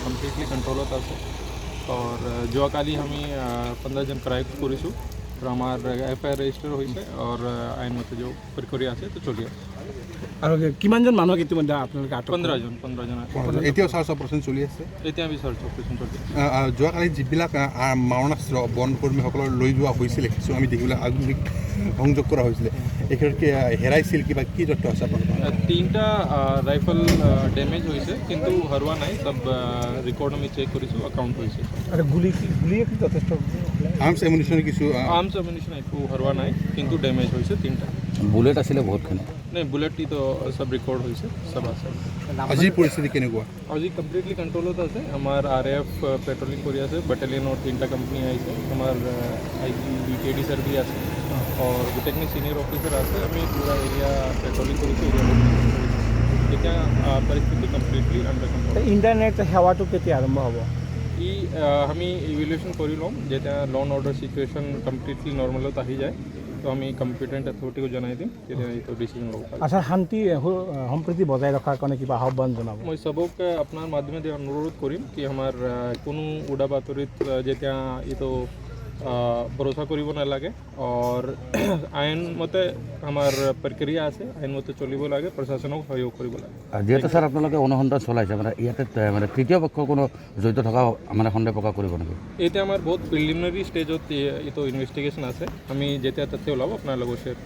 Completely কণ্ট্ৰলত আছে আৰু যোৱাকালি আমি 15 জন ক্ৰাইম কৰিছোঁ আৰু আমাৰ FIR ৰেজিষ্টাৰ হৈছে আৰু আইনমতে যে প্ৰক্ৰিয়া আছে তো চলি আছে। আৰু কিমানজন মানুহক ইতিমধ্যে আপোনালোকে আটক 15 জন এতিয়াও চাৰ্চ অপাৰেশ্যন চলি আছে। এতিয়া আমি চাৰ্চ অপাৰেশ্যন চলি আছে। যোৱাকালি যিবিলাক মাৰণাস্ত্ৰ বন কৰ্মীসকলক লৈ যোৱা হৈছিলে কিছু আমি দেখিবলৈ আধুনিক সংযোগ কৰা হৈছিলে এইক্ষেত্ৰত হেৰাইছিল কিবা কি তথ্য আছে আপোনালোকৰ? 3টা ৰাইফল ডেমেজ হৈছে কিন্তু হৰোৱা নাই, সব ৰেকৰ্ড আমি চেক কৰিছোঁ, একাউণ্ট হৈছে। আৰু গুলি কি যথেষ্ট আৰ্মছ এমুনিশ্যন কিছু আৰ্মছ এমিনিশ্যন একো হৰোৱা নাই কিন্তু ডেমেজ হৈছে 3টা। বুলেট আছিলে বহুতখিনি। নাই বুলেটটো সব ৰেকৰ্ড হৈছে, সব আছে। আজিৰ পৰিস্থিতি কেনেকুৱা? আজি কমপ্লিটলি কণ্ট্ৰলত আছে। আমাৰ RAF পেট্ৰলিং কৰি আছে, বেটেলিয়নৰ 3টা কোম্পানী আহিছে, আমাৰ IG BKD ছাৰ भी আছে আৰু গোটেইখিনি চিনিয়ৰ অফিচাৰ আছে। আমি পুৰা এৰিয়া পেট্ৰলিং কৰিছোঁ, এতিয়া পৰিস্থিতি কমপ্লিটলি আণ্ডাৰ কণ্ট্ৰল। ইণ্টাৰনেট সেৱাটো কেতিয়া আৰম্ভ হ'ব? আমি ইভেলুৱেশ্যন কৰি ল'ম যেতিয়া law and order situation completely নৰ্মেলত আহি যায়, তো আমি কম্পিটেণ্ট অথৰিটিকো জনাই দিম, তেতিয়া এইটো ডিচিজন ল'ব পাৰিম। আচ্ছা, শান্তি সম্প্ৰীতি বজাই ৰখাৰ কাৰণে কিবা আহ্বান জনাব? মই সবক আপোনাৰ মাধ্যমেদি অনুৰোধ কৰিম কি আমাৰ কোনো উৰা বাতৰিত যেতিয়া এইটো ভৰোসা কৰিব নালাগে আৰু আইনমতে আমাৰ প্ৰক্ৰিয়া আছে, আইনমতে চলিব লাগে, প্ৰশাসনক সহযোগ কৰিব লাগে। যিহেতু ছাৰ আপোনালোকে অনুসন্ধান চলাইছে মানে ইয়াতে মানে তৃতীয় পক্ষ কোনো জড়িত থকা মানে সন্দেহ প্ৰকাশ কৰিব নেকি? এতিয়া আমাৰ বহুত প্ৰিলিমিনাৰী ষ্টেজত এইটো ইনভেষ্টিগেশ্যন আছে, আমি যেতিয়া তথ্য ওলাব আপোনাৰ লগত শ্বেয়াৰ